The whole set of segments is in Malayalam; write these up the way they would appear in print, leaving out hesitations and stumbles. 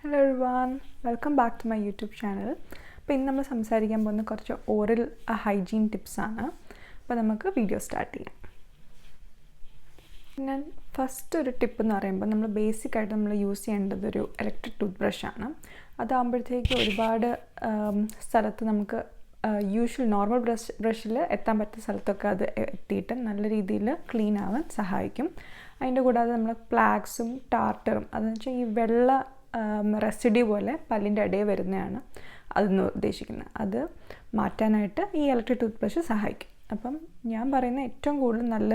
Hello everyone, welcome back to my YouTube channel. അപ്പോൾ ഇന്ന് നമ്മൾ സംസാരിക്കാൻ പോകുന്ന കുറച്ച് ഓറൽ ഹൈജീൻ ടിപ്സ് ആണ്. അപ്പോൾ നമുക്ക് വീഡിയോ സ്റ്റാർട്ട് ചെയ്യാം. ഞാൻ ഫസ്റ്റ് ഒരു ടിപ്പ് എന്ന് പറയുമ്പോൾ നമ്മൾ ബേസിക് ആയിട്ട് നമ്മൾ യൂസ് ചെയ്യേണ്ടത് ഒരു ഇലക്ട്രിക് ടൂത്ത് ബ്രഷ് ആണ്. അതാകുമ്പോഴത്തേക്ക് ഒരുപാട് സ്ഥലത്ത് നമുക്ക് യൂഷ്വൽ നോർമൽ ബ്രഷിൽ എത്താൻ പറ്റുന്ന സ്ഥലത്തൊക്കെ അത് എത്തിയിട്ട് നല്ല രീതിയിൽ ക്ലീൻ ആവാൻ സഹായിക്കും. അതിൻ്റെ കൂടാതെ നമ്മൾ പ്ലാക്സും ടാർട്ടറും അതെന്ന് വെച്ചാൽ ഈ വെള്ള റെസിഡ്യൂ പോലെ പല്ലിൻ്റെ ഇടയിൽ വരുന്നതാണ് അതെന്ന് ഉദ്ദേശിക്കുന്നത്. അത് മാറ്റാനായിട്ട് ഈ ഇലക്ട്രിക് ടൂത്ത് ബ്രഷ് സഹായിക്കും. അപ്പം ഞാൻ പറയുന്ന ഏറ്റവും കൂടുതൽ നല്ല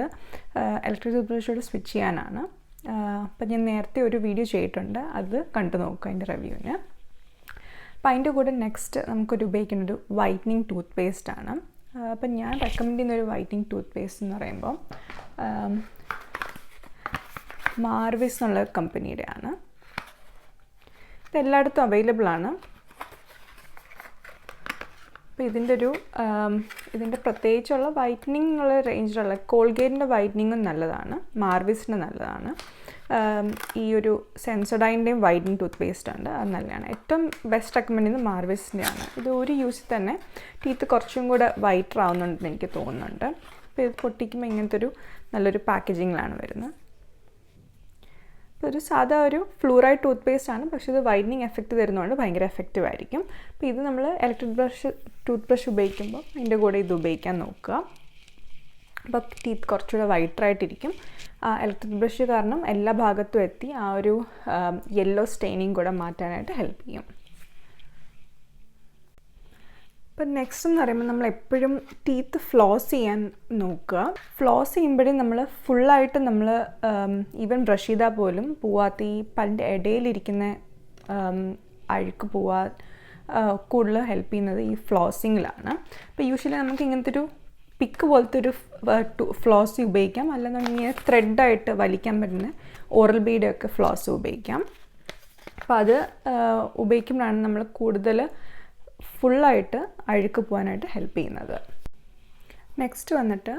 ഇലക്ട്രിക് ടൂത്ത് ബ്രഷോട് സ്വിച്ച് ചെയ്യാനാണ്. അപ്പം ഞാൻ നേരത്തെ ഒരു വീഡിയോ ചെയ്തിട്ടുണ്ട്, അത് കണ്ടു നോക്കുക അതിൻ്റെ റിവ്യൂവിന്. അപ്പം അതിൻ്റെ കൂടെ നെക്സ്റ്റ് നമുക്കൊരു ഉപയോഗിക്കുന്നൊരു വൈറ്റനിങ് ടൂത്ത് പേസ്റ്റ് ആണ്. അപ്പം ഞാൻ റെക്കമെൻഡ് ചെയ്യുന്നൊരു വൈറ്റനിങ് ടൂത്ത് പേസ്റ്റ് എന്ന് പറയുമ്പോൾ മാർവിസ് എന്നുള്ള കമ്പനിയുടെ ആണ്. ഇത് എല്ലായിടത്തും അവൈലബിൾ ആണ്. അപ്പോൾ ഇതിൻ്റെ പ്രത്യേകിച്ചുള്ള വൈറ്റനിങ് ഉള്ള റേഞ്ചിലുള്ള കോൾഗേറ്റിൻ്റെ വൈറ്റനിങ്ങും നല്ലതാണ്, മാർവിസിൻ്റെ നല്ലതാണ്. ഈ ഒരു സെൻസോഡൈൻ്റെയും വൈറ്റനിങ് ടൂത്ത് പേസ്റ്റ് ഉണ്ട്, അത് നല്ലതാണ്. ഏറ്റവും ബെസ്റ്റ് റെക്കമെൻഡ് ചെയ്യുന്നത് മാർവിസിൻ്റെയാണ്. ഇത് ഒരു യൂസിൽ തന്നെ ടീത്ത് കുറച്ചും കൂടെ വൈറ്റർ ആവുന്നുണ്ടെന്ന് എനിക്ക് തോന്നുന്നുണ്ട്. അപ്പോൾ ഇത് പൊട്ടിക്കുമ്പോൾ ഇങ്ങനത്തെ ഒരു നല്ലൊരു പാക്കേജിങ്ങിലാണ് വരുന്നത്. ഒരു സാധാ ഒരു ഫ്ലൂറൈഡ് ടൂത്ത് പേസ്റ്റ് ആണ്, പക്ഷേ ഇത് വൈറ്റനിങ് എഫക്റ്റ് തരുന്നതുകൊണ്ട് ഭയങ്കര എഫക്റ്റീവ് ആയിരിക്കും. അപ്പോൾ ഇത് നമ്മൾ ഇലക്ട്രിക് ടൂത്ത് ബ്രഷ് ഉപയോഗിക്കുമ്പോൾ അതിൻ്റെ കൂടെ ഇത് ഉപയോഗിക്കാൻ നോക്കുക. അപ്പോൾ ടീത്ത് കുറച്ചുകൂടെ വൈറ്ററായിട്ടിരിക്കും. ഇലക്ട്രിക് ബ്രഷ് കാരണം എല്ലാ ഭാഗത്തും എത്തി ആ ഒരു യെല്ലോ സ്റ്റെയിനിങ് കൂടെ മാറ്റാനായിട്ട് ഹെൽപ്പ് ചെയ്യും. ഇപ്പം നെക്സ്റ്റ് എന്ന് പറയുമ്പോൾ നമ്മൾ എപ്പോഴും ടീത്ത് ഫ്ലോസ് ചെയ്യാൻ നോക്കുക. ഫ്ലോസ് ചെയ്യുമ്പോഴും നമ്മൾ ഫുള്ളായിട്ട് നമ്മൾ ഈവൻ ബ്രഷ് ചെയ്താൽ പോലും പോവാത്ത ഈ പല്ലിൻ്റെ ഇടയിലിരിക്കുന്ന അഴുക്ക് പോവാൻ കൂടുതൽ ഹെൽപ്പ് ചെയ്യുന്നത് ഈ ഫ്ലോസിങ്ങിലാണ്. അപ്പോൾ യൂഷ്വലി നമുക്ക് ഇങ്ങനത്തെ ഒരു പിക്ക് പോലത്തെ ഒരു ഫ്ലോസ് ഉപയോഗിക്കാം, അല്ലെന്നുണ്ടെങ്കിൽ ത്രെഡായിട്ട് വലിക്കാൻ പറ്റുന്ന ഓറൽ ബീഡൊക്കെ ഫ്ലോസ് ഉപയോഗിക്കാം. അപ്പോൾ അത് ഉപയോഗിക്കുമ്പോഴാണ് നമ്മൾ കൂടുതൽ ഫുള്ളായിട്ട് അഴുക്ക് പോകാനായിട്ട് ഹെൽപ്പ് ചെയ്യുന്നത്. നെക്സ്റ്റ് വന്നിട്ട്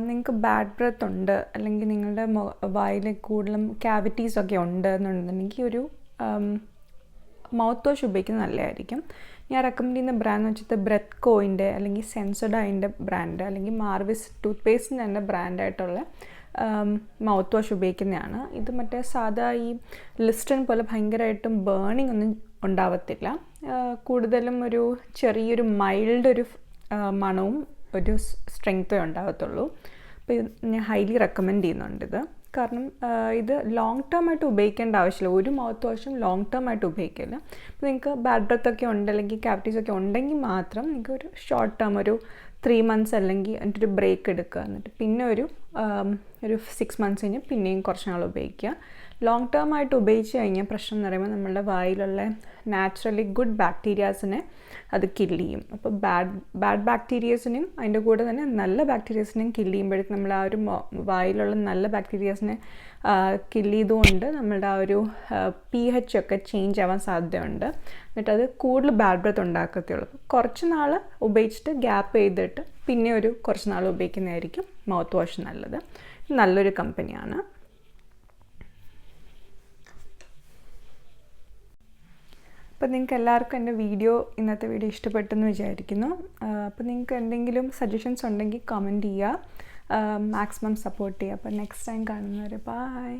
നിങ്ങൾക്ക് ബാഡ് ബ്രെത്ത് ഉണ്ട്, അല്ലെങ്കിൽ നിങ്ങളുടെ വായിൽ കൂടുതലും ക്യാവിറ്റീസൊക്കെ ഉണ്ട് എന്നുണ്ടെങ്കിൽ ഒരു മൗത്ത് വാഷ് ഉപയോഗിക്കുന്നത് നല്ലതായിരിക്കും. ഞാൻ റെക്കമെൻഡ് ചെയ്യുന്ന ബ്രാൻഡ് എന്ന് വെച്ചിട്ട് ബ്രെത്ത് കോയിൻ്റെ അല്ലെങ്കിൽ സെൻസോഡൈൻ്റെ ബ്രാൻഡ്, അല്ലെങ്കിൽ മാർവിസ് ടൂത്ത് പേസ്റ്റിൻ്റെ തന്നെ ബ്രാൻഡായിട്ടുള്ള മൗത്ത് വാഷ് ഉപയോഗിക്കുന്നതാണ്. ഇത് മറ്റേ സാധാ ഈ ലിസ്റ്റൺ പോലെ ഭയങ്കരമായിട്ടും ബേണിംഗ് ഒന്നും ഉണ്ടാവത്തില്ല. കൂടുതലും ഒരു ചെറിയൊരു മൈൽഡ് ഒരു മണവും ഒരു സ്ട്രെങ്ത്തേ ഉണ്ടാകത്തുള്ളൂ. അപ്പോൾ ഞാൻ ഹൈലി റെക്കമെൻഡ് ചെയ്യുന്നുണ്ട് ഇത്. കാരണം ഇത് ലോങ് ടേം ആയിട്ട് ഉപയോഗിക്കേണ്ട ആവശ്യമില്ല. ഒരു മൗത്ത് വാഷും ലോങ് ടേം ആയിട്ട് ഉപയോഗിക്കില്ല. അപ്പോൾ നിങ്ങൾക്ക് ബാഡ് ബ്രെത്ത് ഒക്കെ ഉണ്ട്, അല്ലെങ്കിൽ ക്യാവിറ്റീസ് ഒക്കെ ഉണ്ടെങ്കിൽ മാത്രം നിങ്ങൾക്ക് ഒരു ഷോർട്ട് ടേം ഒരു 3 months അല്ലെങ്കിൽ എന്നിട്ടൊരു ബ്രേക്ക് എടുക്കുക, എന്നിട്ട് പിന്നെ ഒരു 6 months കഴിഞ്ഞ് പിന്നെയും കുറച്ച് നാൾ ഉപയോഗിക്കുക. ലോങ് ടേം ആയിട്ട് ഉപയോഗിച്ച് കഴിഞ്ഞാൽ പ്രശ്നം എന്ന് പറയുമ്പോൾ നമ്മളുടെ വായിലുള്ള നാച്ചുറലി ഗുഡ് ബാക്ടീരിയാസിനെ അത് കില്ല് ചെയ്യും. അപ്പോൾ ബാഡ് ബാക്ടീരിയസിനെയും അതിൻ്റെ കൂടെ തന്നെ നല്ല ബാക്ടീരിയസിനെയും കില്ല് ചെയ്യുമ്പോഴേക്കും നമ്മൾ ആ ഒരു വായിലുള്ള നല്ല ബാക്ടീരിയാസിനെ കില്ല് ചെയ്തുകൊണ്ട് നമ്മളുടെ ആ ഒരു pH ഒക്കെ ചേഞ്ച് ആവാൻ സാധ്യതയുണ്ട്. എന്നിട്ട് അത് കൂടുതൽ ബാഡ് ബ്രെത്ത് ഉണ്ടാക്കത്തുള്ളൂ. അപ്പോൾ കുറച്ച് നാൾ ഉപയോഗിച്ചിട്ട് ഗ്യാപ്പ് ചെയ്തിട്ട് പിന്നെ ഒരു കുറച്ച് നാൾ ഉപയോഗിക്കുന്നതായിരിക്കും മൗത്ത് വാഷ് നല്ലത്. നല്ലൊരു കമ്പനിയാണ്. അപ്പോൾ നിങ്ങൾക്ക് എല്ലാവർക്കും എൻ്റെ ഇന്നത്തെ വീഡിയോ ഇഷ്ടപ്പെട്ടെന്ന് വിചാരിക്കുന്നു. അപ്പോൾ നിങ്ങൾക്ക് എന്തെങ്കിലും സജഷൻസ് ഉണ്ടെങ്കിൽ കമൻറ്റ് ചെയ്യുക, മാക്സിമം സപ്പോർട്ട് ചെയ്യുക. അപ്പോൾ നെക്സ്റ്റ് ടൈം കാണുന്നവരെ ബൈ.